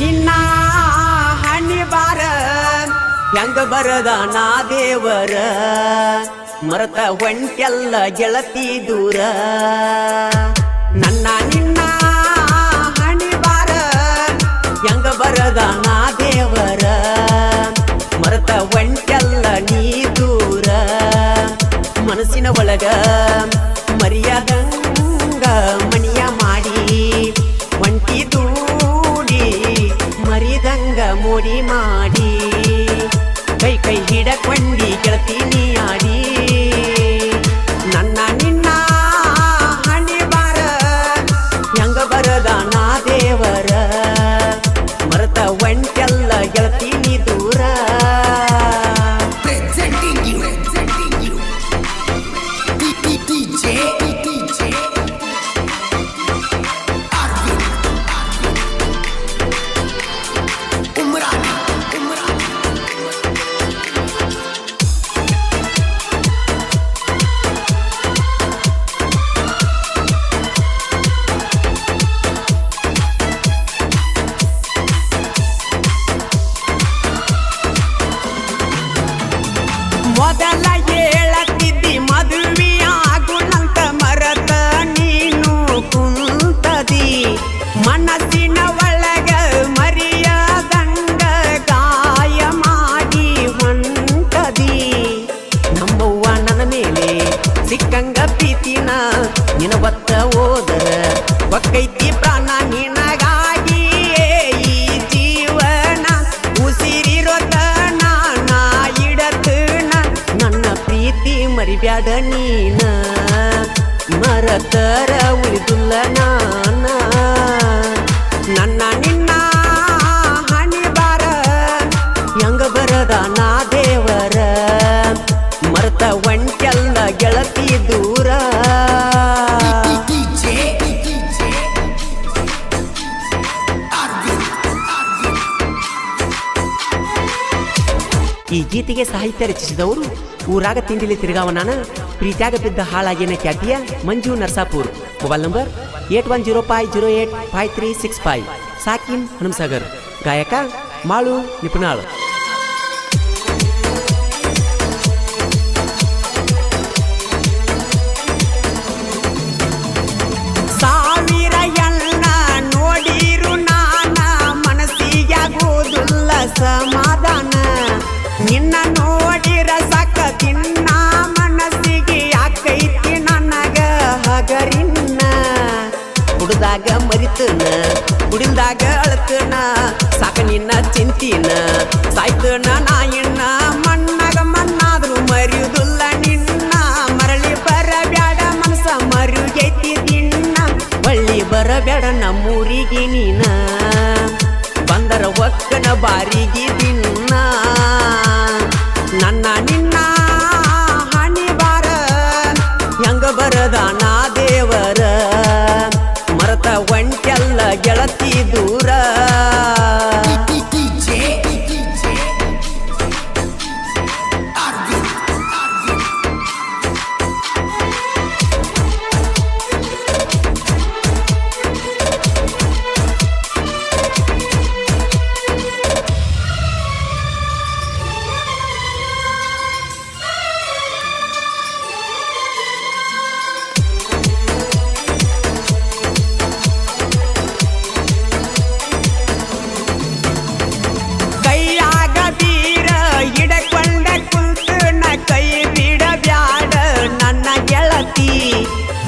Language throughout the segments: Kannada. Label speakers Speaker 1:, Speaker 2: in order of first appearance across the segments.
Speaker 1: ನಿನ್ನ ಹಣಿ ಬಾರ ಹೆಂಗ ಬರದ ನಾ ದೇವರ ಮರತ ಹೊಂಟೆಲ್ಲ ಗೆಳತಿ ದೂರ ನನ್ನ ನಿನ್ನ ಹಣಿ ಬಾರ ಹೆಂಗ ಬರದ ನಾ ದೇವರ ಮರತ ಹೊಂಟೆಲ್ಲ ನೀ ದೂರ ಮನಸ್ಸಿನ ಒಳಗ ಮರ್ಯಾದಂಗ ಮಣಿಯ ಮಾಡಿ ಒಂಟಿ ದೂಡಿ ಮರಿದಂಗ ಮೋಡಿ ಮಾಡಿ ಕೈ ಕೈ ಹಿಡಕೊಂಡಿ ಗೆಳತೀನಿ ಆಡಿ ನನ್ನ ನಿನ್ನ ಹಣಿ ಬಾರ ಹೆಂಗ ಬರದ ನಾ ದೇವರ ಮರತ ಒಂಟೆಲ್ಲ ಗೆಳತೀನಿ ದೂರ ಮೊದಲ ಹೇಳತ್ತಿದ್ದಿ ಮದುವೆಯಾಗುಣಂತ ಮರತ ನೀನು ಕುಂತದಿ ಮನಸ್ಸಿನ ಒಳಗ ಮರಿಯದಂಗ ಗಾಯ ಮಾಡಿ ಹೊಂಟದಿ ನಮ್ಮವ್ವ ನನ್ನ ಮೇಲೆ ಸಿಕ್ಕಂಗ ಪ್ರೀತಿನ ನಿನ ಒತ್ತ ಹೋದರ ಒಕ್ಕೈತಿ ಪ್ರಾಣ ನಿನಗಾಗಿ ಈ ಜೀವನ ಉಸಿರಿರೋತ ನಾ ಇಡತನ ನನ್ನ ಪ್ರೀತಿ ಮರಿಬ್ಯಾಡ ನೀನ ಮರತರ ಉಳಿದುಲ್ಲ ನಾನ ನನ್ನ ನಿನ್ನ ಹಣಿ ಬಾರ ಹೆಂಗ ಬರದ ನಾ ದೇವರ ಮರತ ಒಂಟೆಲ್ಲ ಗೆಳತಿ ದೂರ ಈ ಗೀತೆಗೆ ಸಾಹಿತ್ಯ ರಚಿಸಿದವರು ಊರಾಗ ತಿಂಡಿಲಿ ತಿರುಗಾವನಾನ ಪ್ರೀತ್ಯಾಗ ಬಿದ್ದ ಹಾಳಾಗಿನ ಖ್ಯಾತಿಯ ಮಂಜು ನರ್ಸಾಪುರ್. Mobile number 8105085365. ಸಾಕಿನ್ ಹನುಮಸಾಗರ್. ಗಾಯಕ ಮಾಳು ನಿಪುಣಾಳ್. ಸಾವಿರ ಎಣ್ಣ ನೋಡಿರು ನಾನ ಮನಸ್ಸಿಗಾಗೋದಿಲ್ಲ ಸಮಾಧಾನ ನಿನ್ನ ನೋಡಿರ ಸಾಕ ತಿನ್ನ ಮನಸ್ಸಿಗೆ ಯಾಕೈತಿ ನನಗ ಹಗರಿನ್ನ ಕುಡ್ದಾಗ ಮರಿತನ ಕುಡಿಲ್ದಾಗ ಅಳತನ ಸಾಕ ನಿನ್ನ ಚಿಂತಿನ ಸಾಯ್ತನ ನಾಯಣ್ಣ ಮಣ್ಣಾಗ ಮಣ್ಣಾದ್ರು ಮರಿಯುದಿಲ್ಲ ನಿನ್ನ ಮರಳಿ ಬರಬ್ಯಾಡ ಮನಸ ಮರುಗೈತಿ ದಿನ್ನ ಬಳ್ಳಿ ಬರಬ್ಯಾಡ ನಮ್ಮೂರಿಗೆ ನೀನ ಬಂದರ ಒಕ್ಕನ ಬಾರಿಗೆ ದಿನ್ನ ನನ್ನ ನಿನ್ನ ಹಣಿ ಬಾರ ಹೆಂಗ ಬರದ ನಾ ದೇವರ ಮರತ ಒಂಟೆಲ್ಲ ಗೆಳತಿ ದೂರ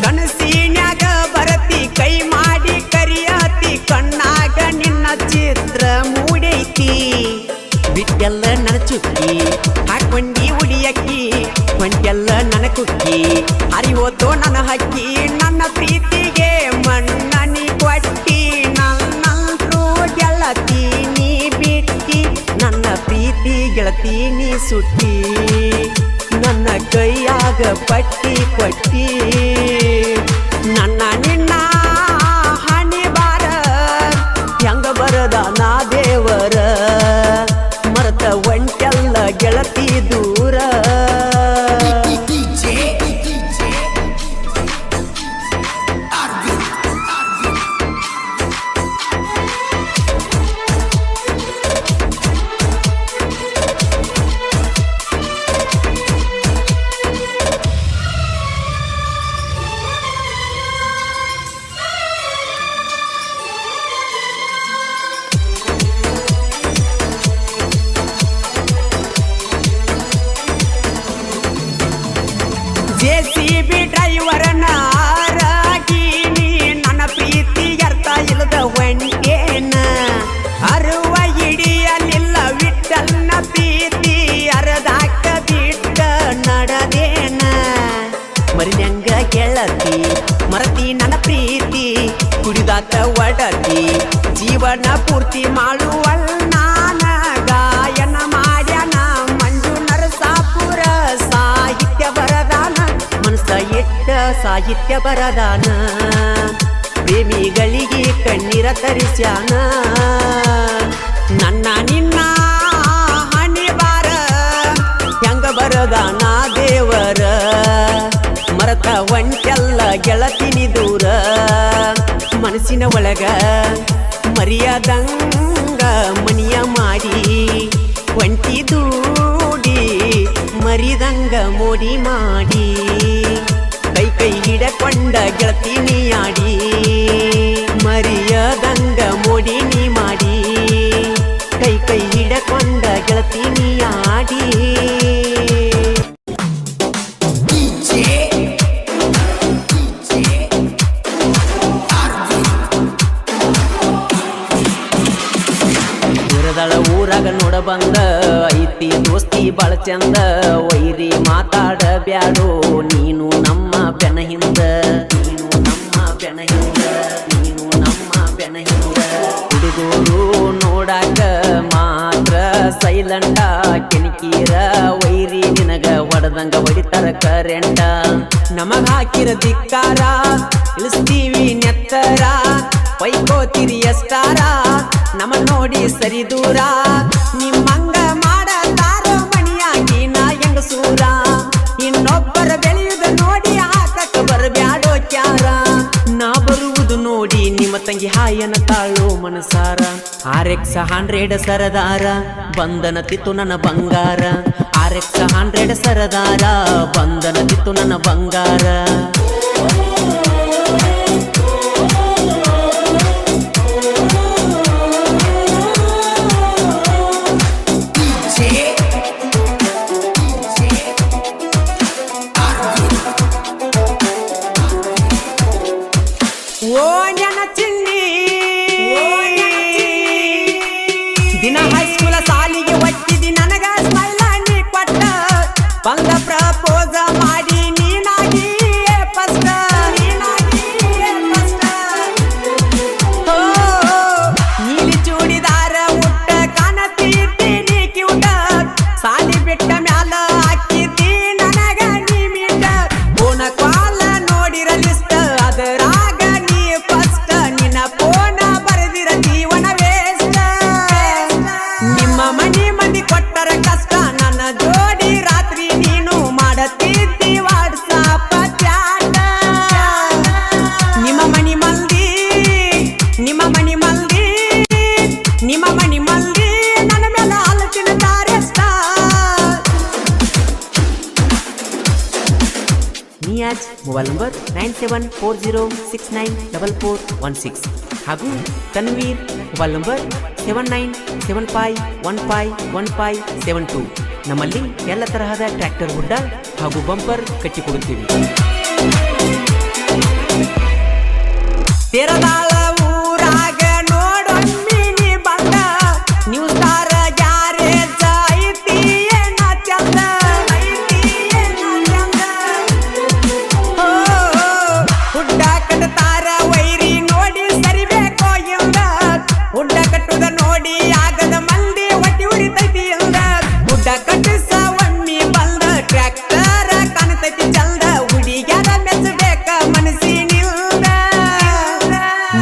Speaker 1: ಕನಸಿನ್ಯಾಗ ಬರತಿ ಕೈ ಮಾಡಿ ಕರಿಯತಿ ಕಣ್ಣಾಗ ನಿನ್ನ ಚಿತ್ರ ಮೂಡೈತಿ ಬಿಟ್ಟೆಲ್ಲ ನನ್ನ ಚುಕ್ಕಿ ಹಾಕೊಂಡಿ ಉಡಿಯಕ್ಕಿ ಹೊಂಟೆಲ್ಲ ನನ್ನ ಕುಕ್ಕಿ ಹರಿಯೋತೋ ನನ್ನ ಹಕ್ಕಿ ನನ್ನ ಪ್ರೀತಿಗೆ ಮಣ್ಣನಿ ಕೊಟ್ಟಿ ನನ್ನಂತೂ ಗೆಳತಿ ನೀ ಬಿಟ್ಟಿ ನನ್ನ ಪ್ರೀತಿ ಗೆಳತಿ ನೀ ಸುಟ್ಟಿ ನನ್ನ ಕೈಯಾಗ ಪಟ್ಟಿ ಕೊಟ್ಟಿ ನನ್ನ ನಿನ್ನ ಹಣಿ ಬಾರ ಹೆಂಗ ಬರದ ನಾ ದೇವರ ಮರತ ಒಂಟೆಲ್ಲ ಗೆಳತಿ ದೂರ ಬಡತಿ ಜೀವನ ಪೂರ್ತಿ ಮಾಡುವಣ್ಣಾನ ಗಾಯನ ಮಾಡ್ಯಾನ ಮಂಜು ನರಸಾಪುರ ಸಾಹಿತ್ಯ ಬರದಾನ ಮನಸ ಎಟ್ಟ ಸಾಹಿತ್ಯ ಬರದಾನ ಪ್ರೇಮಿಗಳಿಗೆ ಕಣ್ಣೀರ ತರಿಸ್ಯಾನ ನನ್ನ ನಿನ್ನ ಹಣಿ ಬಾರ ಹೆಂಗ ಬರದಾನ ದೇವರ ಮರತ ಒಂಟೆಲ್ಲ ಗೆಳತಿನಿ ದೂರ ಮನಸ್ಸಿನ ಒಳಗ ಮರಿಯದಂಗ ಮನಿಯ ಮಾಡಿ ಒಂಟಿ ದೂಡಿ ಮರಿದಂಗ ಮೋಡಿ ಮಾಡಿ ಕೈ ಕೈ ಹಿಡಕೊಂಡ ಗೆಳತಿನಿ ಆಡಿ ಮರಿಯದಂಗ ಮೋಡಿ ನೀ ಮಾಡಿ ಕೈ ಕೈ ಹಿಡಕೊಂಡ ಗೆಳತಿನಿ ಆಡಿ ಊರಾಗ ನೋಡ ಬಂದ ಐತಿ ದೋಸ್ತಿ ಬಾಳ ಚಂದ ವೈರಿ ಮಾತಾಡ ಬ್ಯಾಡೋ ನೀನು ನಮ್ಮ ಬೆನ ಹಿಂದ ನೀನು ನಮ್ಮ ಬೆನ ಹಿಂದ ನೀನು ನಮ್ಮ ಬೆನ ಹಿಂದ ಹುಡುಗರು ನೋಡಾಕ ಮಾತ್ರ ಸೈಲೆಂಟ ಕೆಣಕೀರ ವೈರಿ ನಿನಗ ಹೊಡೆದಂಗ ಹೊಡಿತಾರ ಕರೆಂಟ ನಮಗ ಹಾಕಿರ ಧಿಕ್ಕಾರ ಇಳಿಸ್ತೀವಿ ನೆತ್ತರ ಪೈಕೋತಿರಿ ಎಷ್ಟಾರ ನಮ್ಮ ನೋಡಿ ಸರಿ ದೂರ ನಿಮ್ಮಂಗ ಮಾಡತಾರೋ ಮಣಿಯಾಗಿ ನಾ ಹೆಂಗಸೂರ ಇನ್ನೊಬ್ಬರ ಬೆಳೆಯುವುದು ನೋಡಿ ಹಾಕಕ್ಕ ಬರಬ್ಯಾಡೋ ಕ್ಯಾರ ನಾ ಬರುವುದು ನೋಡಿ ನಿಮ್ಮ ತಂಗಿ ಹಾಯನ ತಾಳೋ ಮನಸಾರ RX 100 ಸರದಾರ ಬಂಧನ ತಿತ್ತು ನನ್ನ ಬಂಗಾರ RX 100 ಸರದಾರ ಬಂಧನ ತಿತ್ತು ನನ್ನ ಬಂಗಾರ ದಿನ ಹೈಸ್ಕೂಲ ಸಾಲಿಗೆ ಒಟ್ಟಿದಿ ನನಗ ಸ್ಮೈಲ ನೀ ಕೊಟ್ಟ ಬಂದ ಪ್ರಪೋಸ ಮಾಡಿ ನೀನಾಗಿ ಫಸ್ಟ್ ನೀಲಿ ಚೂಡಿದಾರ ಉಟ್ಟ ಕಾಣತೀರ್ತಿ ನೀ ಕ್ಯೂಟ ಸಾಲಿ ಬಿಟ್ಟ ಮ್ಯಾಲ ಹಾಕಿದ್ದಿ ನನಗ ನೀ ಮೀಟ ಫೋನ ಕಾಲ ನೋಡಿರ ಲಿಸ್ಟ್ ಅದರಾಗ ನೀ ಫಸ್ಟ್ ನಿನ್ನ ಫೋನ ಬರೆದಿರ ಜೀವನ ವೇಸ್ಟ್ ನಿಮ್ಮ ಮನಿ ಮಂದಿ ಕೊಟ್ಟರ ಕಷ್ಟ ನನ್ನ ಜೋಡಿ ರಾತ್ರಿ ನೀನು ಮಾಡತಿದ್ದಿ ವಾಟ್ಸಾಪ್ ಚಾಟ ನಿಮ್ಮ ಮನಿ ಮಂದಿ ನಿಮ್ಮ ಮನಿ ಮಂದಿ ನಿಮ್ಮ ಮನಿ ಮಂದಿ ನನ್ನ ಮೇಲೆ ಅಲಚಿನ ತಾರೆಷ್ಟ ನಿಯಾಜ್ ಮೊಬೈಲ್ ನಂಬರ್ 9740694416 ಹಾಗೂ ತನ್ವೀರ್ ಮೊಬೈಲ್ ನಂಬರ್ 7975151572 ನಮ್ಮಲ್ಲಿ ಎಲ್ಲ ತರಹದ ಟ್ರ್ಯಾಕ್ಟರ್ ಹುಡ್ಡ ಹಾಗೂ ಬಂಪರ್ ಕಟ್ಟಿಕೊಡುತ್ತೀವಿ. ತೆರದಾಳ ಊರಾಗ ನೋಡೊಮ್ಮಿ ನೀ ಬಂದ ನ್ಯೂ ಸ್ಟಾರ್ ಗ್ಯಾರೇಜ್ ಐತಿ ಏನ ಚಂದ ಹುಡ್ಡ ಕಟ್ತಾರ ವೈರಿ ನೋಡಿ ಸರಿಬೇಕೋ ಇಲ್ಲ ಹುಡ್ಡ ಕಟ್ಟುದ ನೋಡಿ ಆಗದ ಮಂದಿ ಒಟ್ಟಿ ಉರಿತೈತಿ ಇಲ್ಲ ಹುಡ್ಡ ಕಟ್ಟಿಸ ಒಮ್ಮಿ ಬಂದ ಟ್ರ್ಯಾಕ್ಟರ್ ಕಾಣತೈತಿ ಚಂದ ಹುಡುಗ್ಯಾರ ಮೆಚ್ಚಬೇಕ ಮನಸ್ಸಿನಿಲ್ದ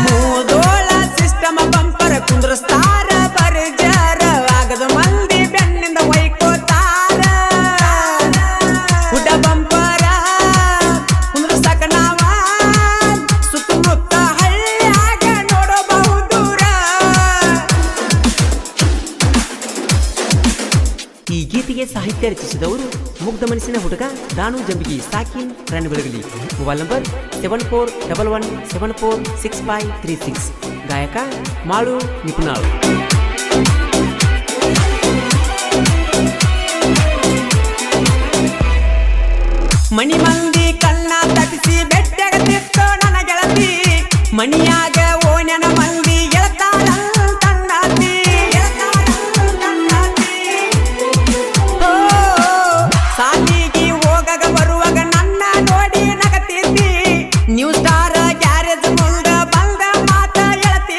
Speaker 1: ಮೂದೋಳ ಸಿಸ್ಟಮ್ ಬಂಪರ್ ಕುಂದ್ರಸ್ತಾರ ಬರ್ಜಾರ ಆಗದ ಮಂದಿ ಬೆನ್ನಿಂದ ಒಯ್ಕೋತಾರ ಹುಡ್ಡ ಬಂಪರ ಕುಂದ್ರಸಾಕ ನಾವ ಸುತ್ತಮುತ್ತ ಹಳ್ಳಿಯಾಗ ನೋಡಬಹುದೂರ. ಈ ಗೀತೆಗೆ ಸಾಹಿತ್ಯ ರಚಿಸಿದವರು ಮುಗ್ಧ ಮನಸ್ಸಿನ ಹುಡುಗ ದಾನು ಜಂಬಿಗಿ ಸಾಕಿನ್ ರನ್ ಬೆಳಗಲಿ. Mobile number 7411746536. ಗಾಯಕ ಮಾಳು ನಿಪುಣಾಳು. ಮಣಿ ಮಂದಿ ಕಣ್ಣ ತಪ್ಪಿಸಿ ಬೆಟ್ಟಗತ್ತಿತ್ತು ನನ್ನ ಗೆಳತಿ ಮಣಿಯಾಗ ಓಣ್ಯನ ಮಂದಿ ಗೆಳತಾಳ ತನ್ನಾತಿ ಸಾಲಿಗೆ ಹೋಗಾಗ ಬರುವಾಗ ನನ್ನ ನೋಡಿ ನಗತಿದ್ದಿ ನ್ಯೂ ಸ್ಟಾರ್ ಗ್ಯಾರೇಜ್ ಮುಂದ ಬಂದ ಮಾತ ಗೆಳತಿ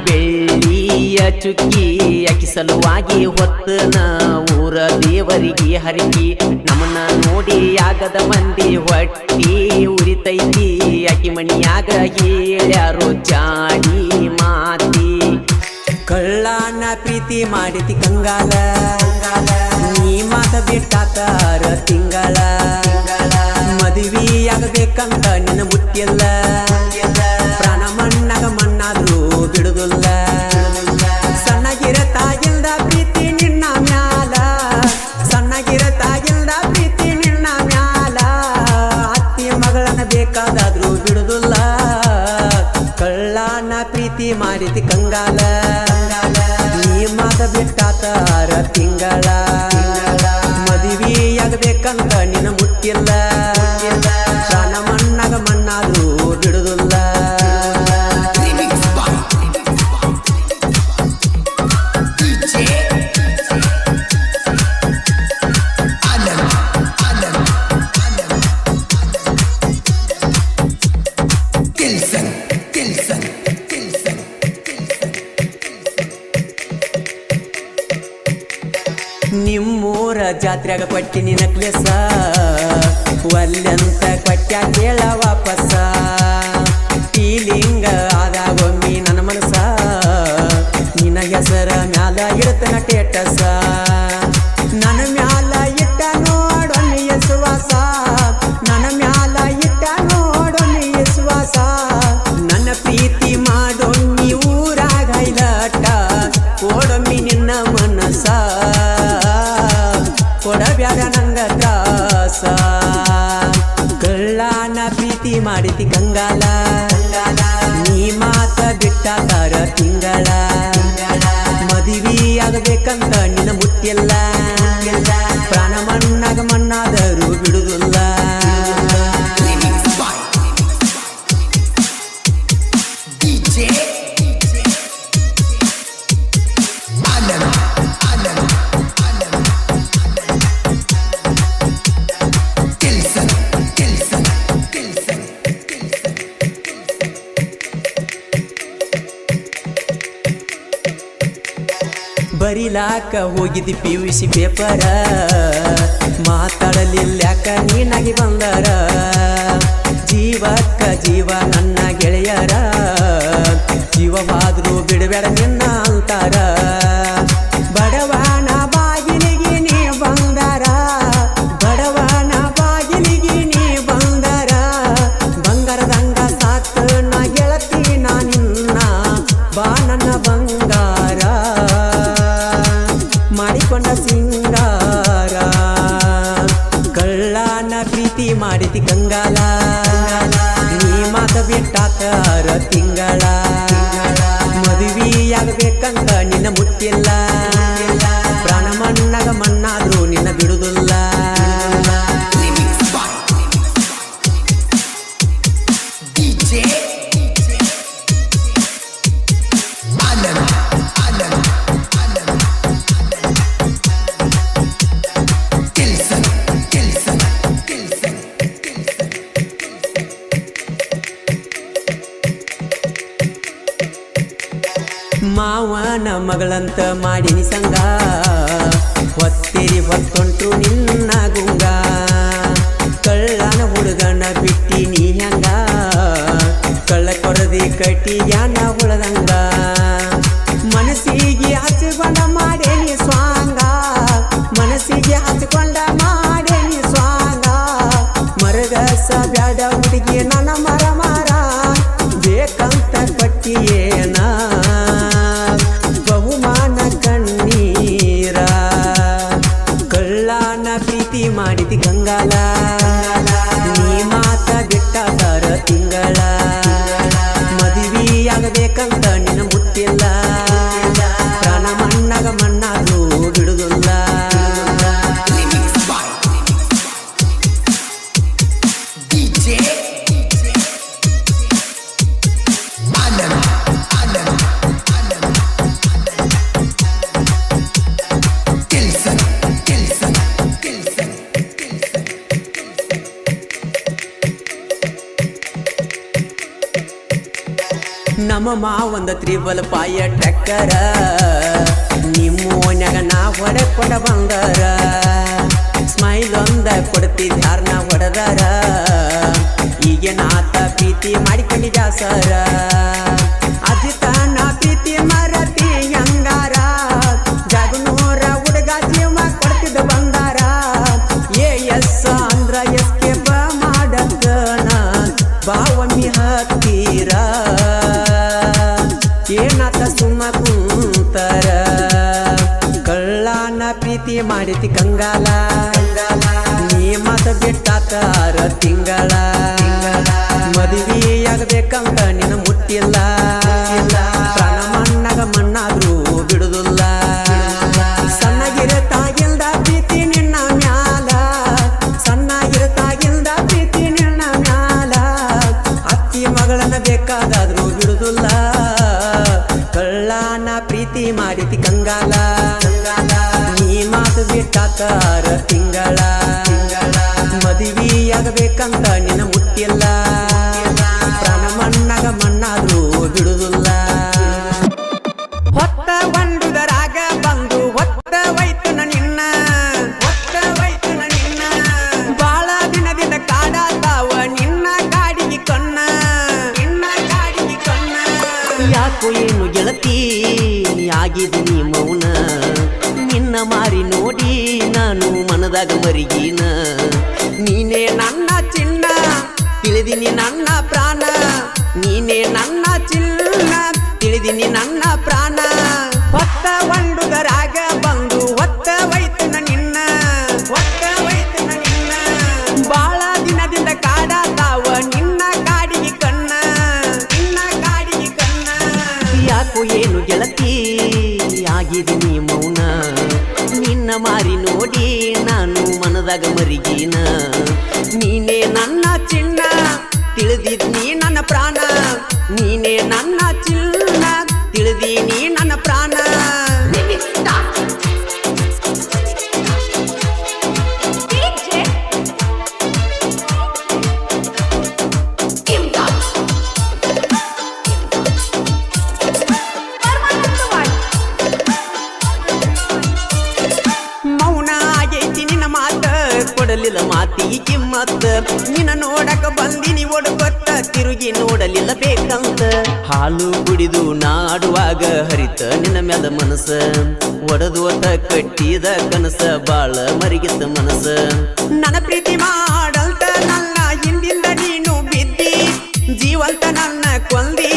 Speaker 1: ಬೆಳ್ಳಿಯ ಚುಕ್ಕಿ ಅಕಿ ಸಲುವಾಗಿ ಹೊತ್ತನ ಊರ ದೇವರಿಗೆ ಹರಕಿ ನಮ್ಮನ್ನ ನೋಡಿ ಆಗದ ಮಂದಿ ಹೊಟ್ಟಿ ಉರಿತೈತಿ ಅಕಿ ಮಣಿಯಾಗ ಹೇಳ್ಯಾರೋ ಜಾಡಿ ಮಾತಿ ಕಳ್ಳನ ಪ್ರೀತಿ ಮಾಡಿತಿ ಕಂಗಾಲ ನೀ ಮಾತ ಬಿಟ್ಟಾತಾರ ತಿಂಗಳ ಮದುವೆಯಾಗಬೇಕಂತ ನಿನ್ನ ಮುಟ್ಟಿಲ್ಲ ಪ್ರಾಣ ಮಣ್ಣಾಗ ಮಣ್ಣಾದ್ರೂ ಬಿಡುದಿಲ್ಲ ಸಣ್ಣಗಿರತಾಗಿಲ್ದ ಪ್ರೀತಿ ನಿನ್ನ ಮ್ಯಾಲ ಸಣ್ಣಗಿರತಾಗಿಲ್ದ ಪ್ರೀತಿ ನಿನ್ನ ಮ್ಯಾಲ ಅತ್ತಿ ಮಗಳನ್ನ ಬೇಕಾದಾದ್ರೂ ಬಿಡುದಿಲ್ಲ ಕಳ್ಳನ ಪ್ರೀತಿ ಮಾಡಿತಿ ಕಂಗಾಲ ನೀ ಮಾತ ಬಿಟ್ಟಾತಾರ ತಿಂಗಳ ಮದುವೆಯಾಗಬೇಕಂತ ನಿನ್ನ ಮುಟ್ಟಿಲ್ಲ ಪ್ರಾಣ ಮಣ್ಣಾಗ ಮಣ್ಣಾದ್ರೂ ಬಿಡುದಿಲ್ಲ ನಿಮ್ಮೂರ ಜಾತ್ರೆಗ ಕೊಟ್ಟಿನಿ ನಕ್ಲೆಸ ಒಲ್ಲೆಂತ ಕೊಟ್ಟ ಕೇಳ ವಾಪಸ ಫೀಲಿಂಗ ಆದಾಗೊಮ್ಮಿ ನನ್ನ ಮನಸ ನಿನ್ನ ಹೆಸರ ಮ್ಯಾಲ ಇಡ್ತನ ಟೇಟಸ ನನ್ನ ಮ್ಯಾಲ ಇಟ್ಟ ನೋಡೊಮ್ಮೆ ವಿಶ್ವಾಸ ನನ್ನ ಮ್ಯಾಲ ಇಟ್ಟ ನೋಡೊಮ್ಮೆ ವಿಶ್ವಾಸ ನನ್ನ ಪ್ರೀತಿ ಮಾಡೊಮ್ಮಿ ಊರಾಗ ಹೈಲಟ ಕೊಡೊಮ್ಮಿ ನಿನ್ನ ಮನಸ ಕೊಡಬ್ಯಾಡ ನಂಗ ತ್ರಾಸ ಕಳ್ಳನ ಪ್ರೀತಿ ಮಾಡಿತಿ ಕಂಗಾಲ ನೀ ಮಾತ ಬಿಟ್ಟಾತಾರ ತಿಂಗಳ ಮದುವೆಯಾಗಬೇಕಂತ ನಿನ್ನ ಮುಟ್ಟಿಲ್ಲ ಪ್ರಾಣ ಮಣ್ಣಾಗ ಮಣ್ಣಾದರೂ ಬಿಡುದಿಲ್ಲ ಬರಿಲಾಕ ಹೋಗಿದ್ದಿ PUC ಪೇಪರ ಮಾತಾಡಲಿಲ್ಯಾಕ ನೀನಾಗಿ ಬಂದರ ಜೀವಕ್ಕ ಜೀವ ನನ್ನ ಗೆಳೆಯರ ಜೀವವಾದ್ರೂ ಬಿಡಬೇಡ ನಿನ್ನ ಅಂತಾರ ಬಡವನ ಬಾಗಿಲಿಗೆ ನೀ ಬಂದರ ಬಡವನ ಬಾಗಿಲಿಗೆ ನೀ ಬಂದರ ಬಂಗಾರದಂಗ ಸಾತ್ ನಾ ಗೆಳತಿ ನಾ ನಿನ್ನ ಬಾ ನನ್ನ ಬಂಗಾರ ಮಾಡಿಕೊಂಡ ಸಿಂಗಾರ ಕಳ್ಳನ ಪ್ರೀತಿ ಮಾಡಿತಿ ಕಂಗಾಲ ನೀ ಮಾತ ಬಿಟ್ಟಾತಾರ ತಿಂಗಳ ಮದುವೆಯಾಗಬೇಕಂತ ನಿನ್ನ ಮುಟ್ಟಿಲ್ಲ ಪ್ರಾಣ ಮಣ್ಣಾಗ ಮಣ್ಣಾದ್ರೂ ನಿನ್ನ ಬಿಡುದಿಲ್ಲ ಮಾವನ ಮಗಳಂತ ಮಾಡಿನಿ ಸಂಗ ಹೊತ್ತೇರಿ ಹೊತ್ತೊಂಟು ನಿನ್ನ ಗುಂಗ ಕಳ್ಳನ ಹುಡುಗನ ಬಿಟ್ಟಿ ನೀ ಹೆಂಗ ಕಳ್ಳ ಕೊರದಿ ಕಟ್ಟಿಯಾನ ಉಳದಂಗ ಮನಸ್ಸಿಗೆ ಹಚ್ಚಿಕೊಂಡ ಮಾಡೇನಿ ಸ್ವಾಂಗ ಮನಸ್ಸಿಗೆ ಹಚ್ಚಿಕೊಂಡ ಮಾಡೇನಿ ಸ್ವಾಂಗ ಮರಗಸ ಬ್ಯಾಡ ಹುಡುಗಿ ನನ್ನ ಮರ ಮರ ಬೇಕಂತ ಕಟ್ಟಿಯೇನ ಬಹುಮಾನ ಕಣ್ಣೀರ ಕಳ್ಳನ ಪ್ರೀತಿ ಮಾಡಿತಿ ಕಂಗಾಲ ನೀ ಮಾತ ಬಿಟ್ಟಾತಾರ ತಿಂಗಳ ಮದುವೆಯಾಗಬೇಕಂತ ನಿನ್ನ ಮುಟ್ಟಿಲ್ಲ ನಮ್ಮ ಮಾವಂದ ತ್ರಿಬಲ್ ಪಾಯ ಟ್ರ್ಯಾಕ್ಟರ ನಿಮ್ಮ ಓನ್ಯಾಗ ನಾ ಹೊಡೆಕೊಂಡ ಬಂದರ ಸ್ಮೈಲ್ ಒಂದ ಕೊಡ್ತಿದ್ದ ಯಾರನ್ನ ಹೊಡೆದಾರ ಈಗ ನಾತ ಪ್ರೀತಿ ಮಾಡಿಕೊಂಡಿದ್ದ ಸರ ಅಜಿತ ನಾ ಪ್ರೀತಿ ಮರತಿ ಹಂಗಾರ ಜಾಗನೂರ ಹುಡುಗ ಜೀವ ಕೊಡ್ತಿದ್ದ ಬಂದಾರ ಎಸ್ ಅಂದ್ರ ಎಸ್ಕೆ ಮಾಡದನ ಬಾವಮ್ಮಿ ಹತ್ತೀರ ಏನಾತ ಸುಮ್ಮ ಕುಂತರ ಕಳ್ಳನ ಪ್ರೀತಿ ಮಾಡಿತಿ ಕಂಗಾಲ ನೀ ಮಾತ ಬಿಟ್ಟಾತಾರ ತಿಂಗಳ ಮದುವೆಯಾಗಬೇಕಂತ ನಿನ್ನ ಮುಟ್ಟಿಲ್ಲ ಪ್ರಾಣ ಮಣ್ಣಾಗ ಮಣ್ಣಾದ್ರೂ ಬಿಡುದಿಲ್ಲ ಸಣ್ಣಗಿರತಾಗಿಲ್ದ ಪ್ರೀತಿ ನಿನ್ನ ಮ್ಯಾಲ ಸಣ್ಣಗಿರತಾಗಿಲ್ದ ಪ್ರೀತಿ ನಿನ್ನ ಮ್ಯಾಲ ಅತ್ತಿ ಮಗಳನ್ನ ಬೇಕಾದಾದ್ರೂ ಬಿಡುದಿಲ್ಲ ಕಳ್ಳನ ಪ್ರೀತಿ ಮಾಡಿತಿ ಕಂಗಾಲ ನೀ ಮಾತು ಬಿಟ್ಟಾತಾರ ತಿಂಗಳ ಮದುವೆಯಾಗಬೇಕಂತ ನಿನ್ನ ಮುಟ್ಟಿಲ್ಲ ಪ್ರಾಣ ಮಣ್ಣಾಗ ಮಣ್ಣಾದ್ರೂ ಬಿಡುದಿಲ್ಲ ಹೊತ್ತ ಬಂಡುದರಾಗ ಬಂದು ಹೊತ್ತ ವೈತನ ನಿನ್ನ ಬಾಳ ದಿನದಿಂದ ಕಾಡಾತಾವ ನಿನ್ನ ಗಾಡಿಗೆ ಕಣ್ಣ ಯಾಕೋ ಏನು ಗೆಳತಿ ಆಗಿದ್ದೀನಿ ಮೌನ ನಿನ್ನ ಮಾರಿ ನೋಡಿ ನಾನು ಮನದಾಗ ಮರಿಗೀನ ನೀನೇ ನನ್ನ ಚಿನ್ನ ತಿಳಿದಿನಿ ನನ್ನ ಪ್ರಾಣ ನೀನೇ ನನ್ನ ಚಿನ್ನ ತಿಳಿದಿನಿ ನನ್ನ ಪ್ರಾಣ ಹೊತ್ತ ಬಂಡುದರಾಗ ಬಂದು ಹೊತ್ತ ವೈತನ ನಿನ್ನ ಬಾಳ ದಿನದಿಂದ ಕಾಡಾತಾವ ನಿನ್ನ ಗಾಡಿಗೆ ಕಣ್ಣ ಯಾಕೋ ಏನು ಗೆಳತಿ ಆಗಿದ್ದೀನಿ ಮೌನ ನಿನ್ನ ಮಾರಿ ನೋಡಿ ನಾನು ಮನದಾಗ ಮರಿಗೀನ ನೀನೇ ನನ್ನ ಚಿನ್ನ ತಿಳಿದಿದ್ನಿ ನನ್ನ ಪ್ರಾಣ ನೀನೇ ನನ್ನ ಚಿನ್ನ ತಿಳಿದೀನಿ ನನ್ನ ಪ್ರಾಣ ಕೊಡಲಿಲ್ಲ ಮಾತಿ ಕಿಮ್ಮತ್ತ ನಿನ್ನ ನೋಡಕ ಬಂದಿನಿ ಒಡಗೊತ್ತ ತಿರುಗಿ ನೋಡಲಿಲ್ಲ ಬೇಕಂತ ಹಾಲು ಕುಡಿದು ನಾಡುವಾಗ ಹರಿತ ನಿನ್ನ ಮ್ಯಾಲ ಮನಸ ಒಡದೋತ ಕಟ್ಟಿದ ಕನಸ ಬಾಳ ಮರಿಗಿತ್ತ ಮನಸ ನನ್ನ ಪ್ರೀತಿ ಮಾಡಲ್ತ ನನ್ನ ಹಿಂದಿಂದ ನೀನು ಬಿದ್ದಿ ಜೀವಂತ ನನ್ನ ಕೊಂದಿ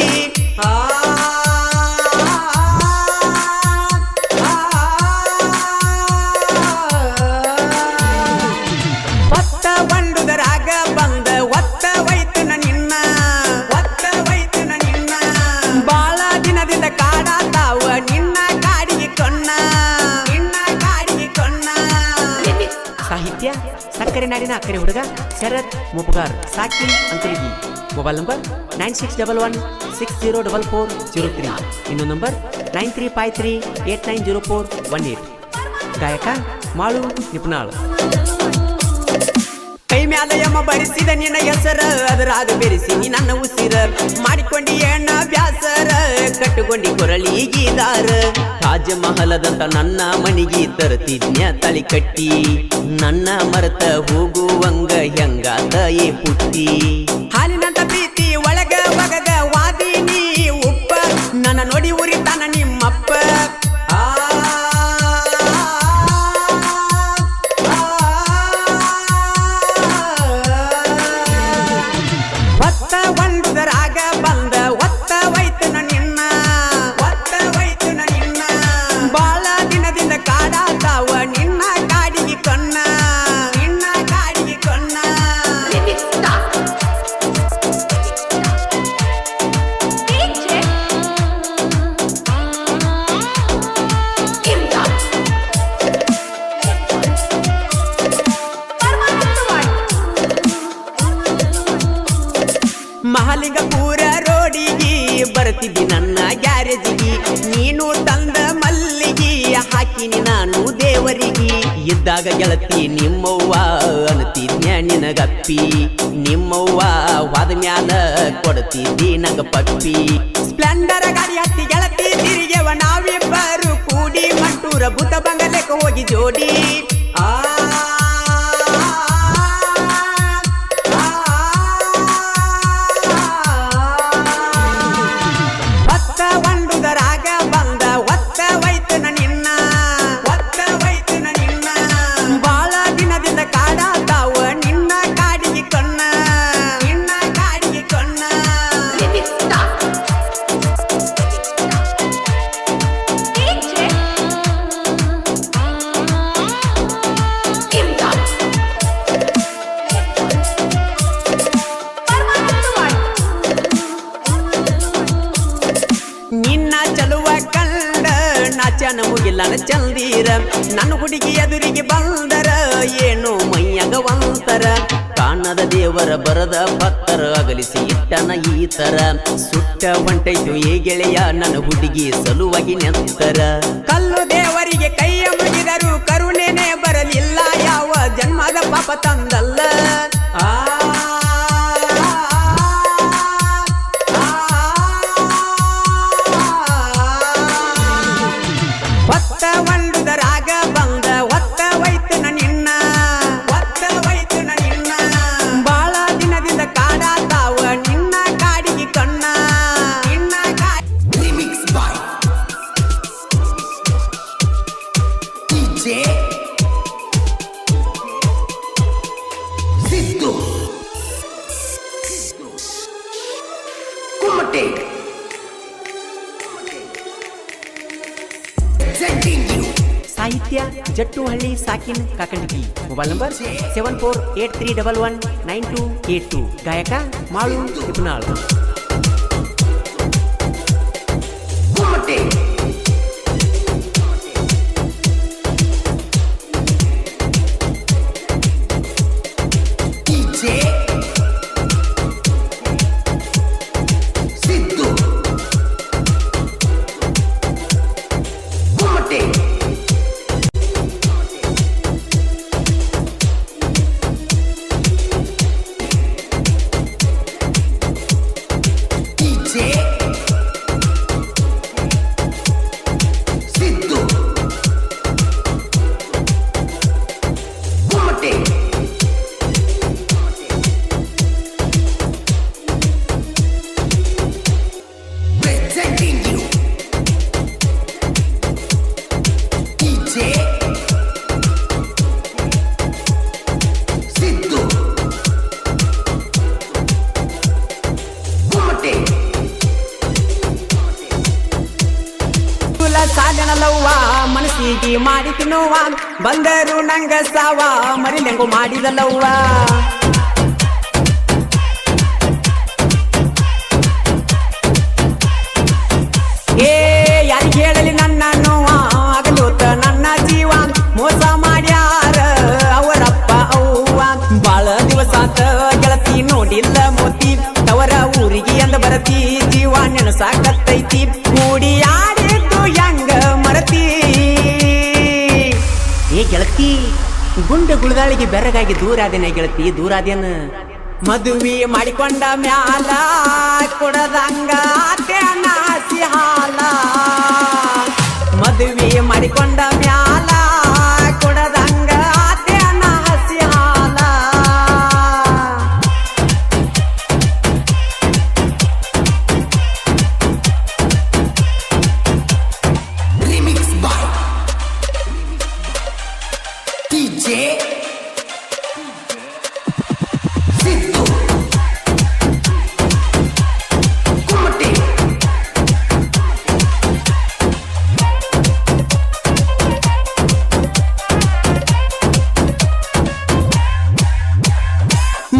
Speaker 1: ಸಾಹಿತ್ಯ ಸಕ್ಕರೆ ನಾಡಿನ ಅಕ್ಕರೆ ಹುಡುಗ ಶರತ್ ಮುಪಗಾರ್ ಸಾಕಿನ್ ಅಂತರಿಗಿ ಮೊಬೈಲ್ ನಂಬರ್ 9611604403 ಇನ್ನೊಂದು ನಂಬರ್ 9353890418 ಗಾಯಕ ಮಾಳು ನಿಪುಣಾಳ್ ಕೈ ಮ್ಯಾಲ ಯಮ್ಮ ಬರಿಸಿದ ನಿನ್ನ ಹೆಸರ ಅದರಾಗ ಬೆರೆಸಿ ನೀ ನನ್ನ ಉಸಿರ ಮಾಡಿಕೊಂಡಿ ಎಣ್ಣ ಬ್ಯಾಸರ ಕಟ್ಟುಕೊಂಡಿ ಕೊರಳಿಗೀದಾರ ತಾಜ ಮಹಲದಂತ ನನ್ನ ಮನಿಗೆ ತರ್ತಿದ್ನ್ಯ ತಳಿ ಕಟ್ಟಿ ನನ್ನ ಮರತ ಹೋಗುವಂಗ ಹೆಂಗಾತ ಏ ಪುಟ್ಟಿ ಹಾಲಿನಂತ ಪ್ರೀತಿ ಒಳಗ ಒಗಗ ವಾದಿನಿ ಉಪ್ಪ ನನ್ನ ನೋಡಿ ಉರಿತಾನ ನಿಮ್ಮಪ್ಪ ಮಹಾಲಿಂಗಪುರ ರೋಡಿಗೆ ಬರ್ತಿದ್ದಿ ನನ್ನ ಗ್ಯಾರೇಜಿಗೆ ನೀನು ತಂದ ಮಲ್ಲಿಗೆ ಹಾಕಿನಿ ನಾನು ದೇವರಿಗೆ ಇದ್ದಾಗ ಗೆಳತಿ ನಿಮ್ಮವ್ವ ಅನ್ತಿದ್ನ್ಯ ನಿನಗಪ್ಪಿ ನಿಮ್ಮವ್ವ ವಾದ ಮ್ಯಾಲ ಕೊಡ್ತಿದ್ದಿ ನಂಗ ಪಪ್ಪಿ ಸ್ಪ್ಲೆಂಡರ್ ಗಾಡಿ ಹತ್ತಿ ಗೆಳತಿ ತಿರುಗೆವ ನಾವಿಬ್ಬರು ಕೂಡಿ ಮಂಟೂರ ಬುದ್ಧ ಬಂಗಲೆಕ್ಕ ಹೋಗಿ ಜೋಡಿ ನಾಚನ ಮುಗಿಲ್ಲನ ಚಂದೀರ ನನ್ನ ಹುಡುಗಿ ಎದುರಿಗೆ ಬಂದರ ಏನು ಮೈಯಾಗ ಒಂತರ ಕಾಣದ ದೇವರ ಬರದ ಪತ್ತರ ಅಗಲಿಸಿ ಇಟ್ಟನ ಈ ತರ ಸುಟ್ಟ ಹೊಂಟೈತು ಏ ಗೆಳೆಯ ನನ್ನ ಹುಡುಗಿ ಸಲುವಾಗಿ ನೆಂತರ ಕಲ್ಲು ದೇವರಿಗೆ ಕೈಯ ಮುಗಿದರು ಕರುಣೆನೆ ಬರಲಿಲ್ಲ ಯಾವ ಜನ್ಮದ ಪಾಪ ತಂದಲ್ಲ ಸಾಹಿತ್ಯ ಜಟ್ಟುಹಳ್ಳಿ ಸಾಕಿನ್ ಕಾಕಂಡಗಿ ಮೊಬೈಲ್ ನಂಬರ್ 7483119282 ಗಾಯಕ ಮಾಳು ತಿಪ್ಪನಾಳ್ ಸಾಗನಲ್ಲವ್ವ ಮನಸ್ಸಿಗೆ ಮಾಡಿ ತಿನ್ನುವ ಬಂದರು ನಂಗ ಸಾವ ಮರಿಲೆಂಗು ಮಾಡಿದಲ್ಲವ್ವ ಏ ಯಾರಿಗೆ ಹೇಳಲಿ ನನ್ನ ನೋವ ಆಗಲೋತ ನನ್ನ ಜೀವ ಮೋಸ ಮಾಡ್ಯಾರ ಅವರಪ್ಪ ಅವ್ವ ಬಾಳ ದಿವಸ ಗೆಳತಿ ನೋಡಿಲ್ಲ ಮೋತಿ ತವರ ಊರಿಗೆ ಅಂದ ಬರತಿ ಜೀವ ನೆನಸಾಕತ್ತೈತಿ ಕೂಡಿ ಹೆಂಗ ಮರತಿ ಏ ಗೆಳತಿ ಗುಂಡ ಗುಳಗಾಳಿಗೆ ಬೆರಗಾಗಿ ದೂರಾದೇನ ಗೆಳತಿ ದೂರಾದೇನ ಮದುವೆ ಮಾಡಿಕೊಂಡ ಮ್ಯಾಲ ಕೊಡದಂಗ ನಾಸಿ ಹಾಲ ಮದುವೆ ಮಾಡಿಕೊಂಡ ಮ್ಯಾಲ ಕೊಡದಂಗ ನಾಸಿ ಹಾಲ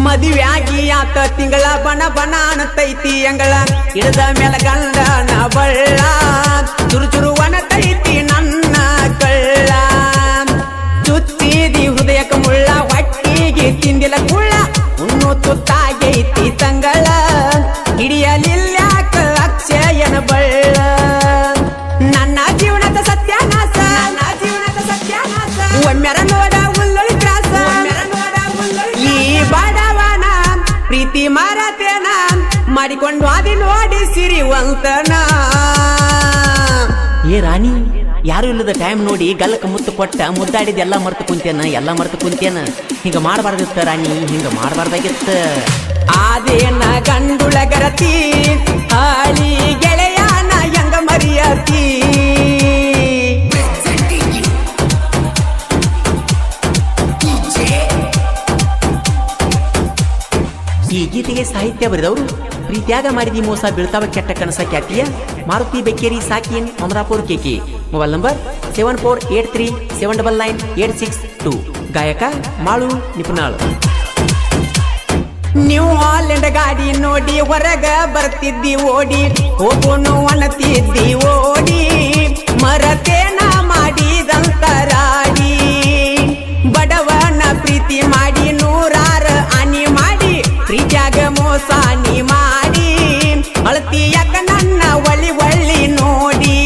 Speaker 1: ಮದುವೆಯಾಗಿ ಆತ ತಿಂಗಳ ಬಣ ಬಣ ಅನ್ನತೈತಿ ಅಂಗಳ ಇಡದ ಮೇಲ ಗಂಡನ ಬಳ್ಳ ಚುರು ಚುರು ಅನತೈತಿ ನನ್ನ ಕಳ್ಳ ಚುಚ್ಚಿದಿ ಹೃದಯಕ ಮುಳ್ಳ ಹೊಟ್ಟಿಗೆ ತಿಂದಿಲ ಕುಳ್ಳ ಉಣ್ಣು ತುತ್ತಾಗೈತಿ ತಂಗಳ ಹಿಡಿಯಲಿಲ್ಯಾಕ ಅಕ್ಷಯನ ಬಳ್ಳ ನನ್ನ ಜೀವನದ ಸತ್ಯಾನಾಶ ಒಮ್ಮೆರ ನೋಡಿ ಮಾಡಿಕೊಂಡು ಅದಿ ನೋಡಿ ಸಿರಿವಂತನ.
Speaker 2: ಏ ರಾಣಿ, ಯಾರು ಇಲ್ಲದ ಟೈಮ್ ನೋಡಿ ಗಲ್ಲಕ್ಕೆ ಮುತ್ತು ಕೊಟ್ಟ ಮುದ್ದಾಡಿದ ಎಲ್ಲ ಮರ್ತು ಕುಂತೇನ. ಹಿಂಗ ಮಾಡಬಾರ್ದಿತ್ತ ರಾಣಿ, ಹಿಂಗ ಮಾಡಬಾರ್ದಾಗಿತ್ತ.
Speaker 1: ಆದೇನ ಗಂಡುಳ ಗರತಿ ಹಾಳಿ ಗೆಳೆಯಾನ ಹೆಂಗ ಮರಿಯತಿ.
Speaker 2: ಈ ಗೀತೆಗೆ ಸಾಹಿತ್ಯ ಬರೆದವರು ಪ್ರೀತಿಯಾಗ ಮಾಡಿದಿ ಮೋಸ ಬೀಳ್ತಾವ ಕೆಟ್ಟ ಕನಸ ಖ್ಯಾತಿಯ Maruti Bekkeri ಸಾಕಿನ್ Amarapura cakey. Mobile number 7483799862. ಗಾಯಕ ಮಾಳು ನಿಪುಣಾಳ್.
Speaker 1: ನೀವು ಹಾಲೆಂಡ ಗಾಡಿ ನೋಡಿ ಹೊರಗ ಬರ್ತಿದ್ದಿ ಓಡಿ, ಹೋಗೋನು ಅನ್ನತಿದ್ದಿ ಓಡಿ, ಮರತೇನ ಮಾಡಿದಂತ ರಾಡಿ. ಬಡವನ ಪ್ರೀತಿ ಮಾಡಿ ನೂರಾರ ಆನಿ ಮಾಡಿ, ಪ್ರೀತಿಯಾಗ ಮೋಸ ನೀ ಮಾಡಿ, ಅಳತಿಯಾಗ ನನ್ನ ಒಳ್ಳಿ ನೋಡಿ.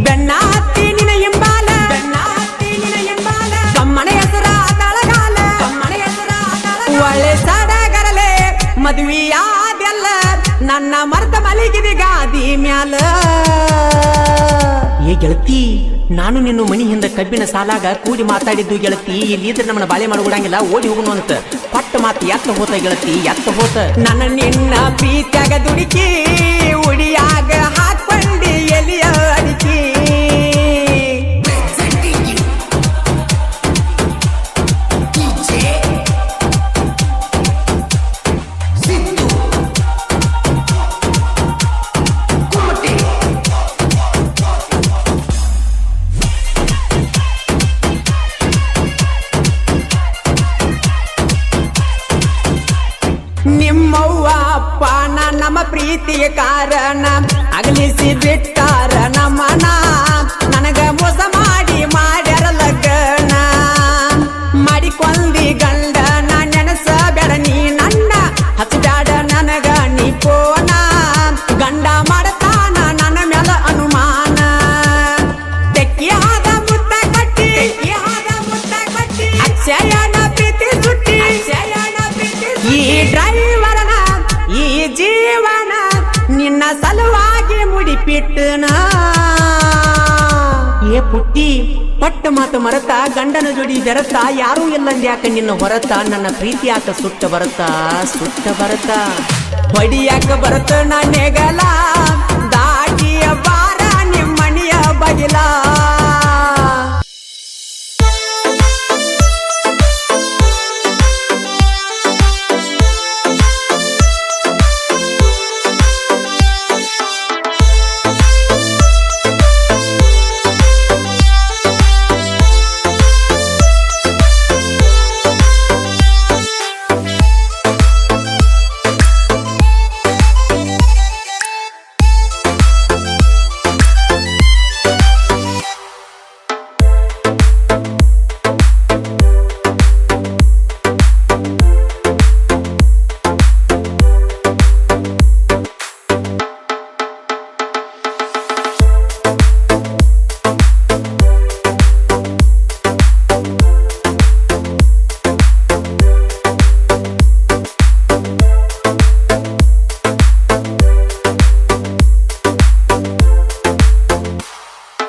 Speaker 1: ಬೆನ್ನ ಹತ್ತಿ ನಿನ ಎಂಬಾಲ, ಕಮ್ಮನ ಹೆಸರ ತಳಗಾಲ, ಒಳ್ಳೆ ಸಡಗರಲೆ ಮದುವೆಯಾದೆಲ್ಲ ನನ್ನ ಮರ್ತ ಮಲಗಿದ ಗಾದಿ ಮ್ಯಾಲ.
Speaker 2: ಏ ಗೆಳತಿ, ನಾನು ನಿನ್ನ ಮನಿ ಹಿಂದ ಕಬ್ಬಿನ ಸಾಲಾಗ ಕೂಡಿ ಮಾತಾಡಿದ್ದು ಗೆಳತಿ. ಇಲ್ಲಿದ್ರೆ ನಮ್ಮನ್ನ ಬಾಳೆ ಮಾಡ್ಬಿಡಂಗಿಲ್ಲ, ಓಡಿ ಹೋಗುನು ಅಂತ ಪಟ್ಟ ಮಾತು ಎತ್ತ ಹೋತ ಗೆಳತಿ, ಎತ್ತ ಹೋತ.
Speaker 1: ನನ್ನ ನಿನ್ನ ಪ್ರೀತಿಯಾಗ ದುಡುಕಿ ಉಡಿಯಾಗ ಹಾಕೊಂಡಿ ಎಲಿಯ ಅಡಿಕಿ. ನಿಮ್ಮವ್ವ ಅಪ್ಪನ ನಮ್ಮ ಪ್ರೀತಿಯ ಕಾರಣ ಅಗಲಿಸಿ ಬಿಟ್ಟಾರ ನಮ್ಮನ. ನನಗ ಮೋಸ ಮಾಡಿ ಮಾಡ್ಯಾರ ಲಗ್ನ, ಮಾಡಿಕೊಂದಿ ಗಂಡನ ನೆನಸ ಬೇಡ ನೀ ನನ್ನ, ಹಚ್ಚಬ್ಯಾಡ ನನಗ ನೀ ಪೋನ. ಗಂಡ ಮಾಡತಾನ ನನ್ನ ಮ್ಯಾಲ ಅನುಮಾನ, ತೆಕ್ಕಿಯಾದ ಮುತ್ತ ಕಟ್ಟಿ ಅಕ್ಷಯನ ಪ್ರೀತಿ ಸುಟ್ಟಿ. ಈ ಡ್ರೈವರನ ಈ ಜೀವನ ನಿನ್ನ ಸಲುವಾಗಿ ಮುಡಿಪಿಟ್ಟನ.
Speaker 2: ಏ ಪುಟ್ಟಿ, ಪಟ್ಟ ಮಾತು ಮರತ ಗಂಡನ ಜೋಡಿ ಬೆರತ, ಯಾರೂ ಇಲ್ಲಂದ್ಯಾಕ ನಿನ್ನ ಹೊರತ. ನನ್ನ ಪ್ರೀತಿ ಯಾಕ ಸುಟ್ಟ ಬರತ
Speaker 1: ಹೊಡಿಯಾಕ ಬರತ ನನ್ನೆಗಲ ದಾಟಿಯ ಬಾ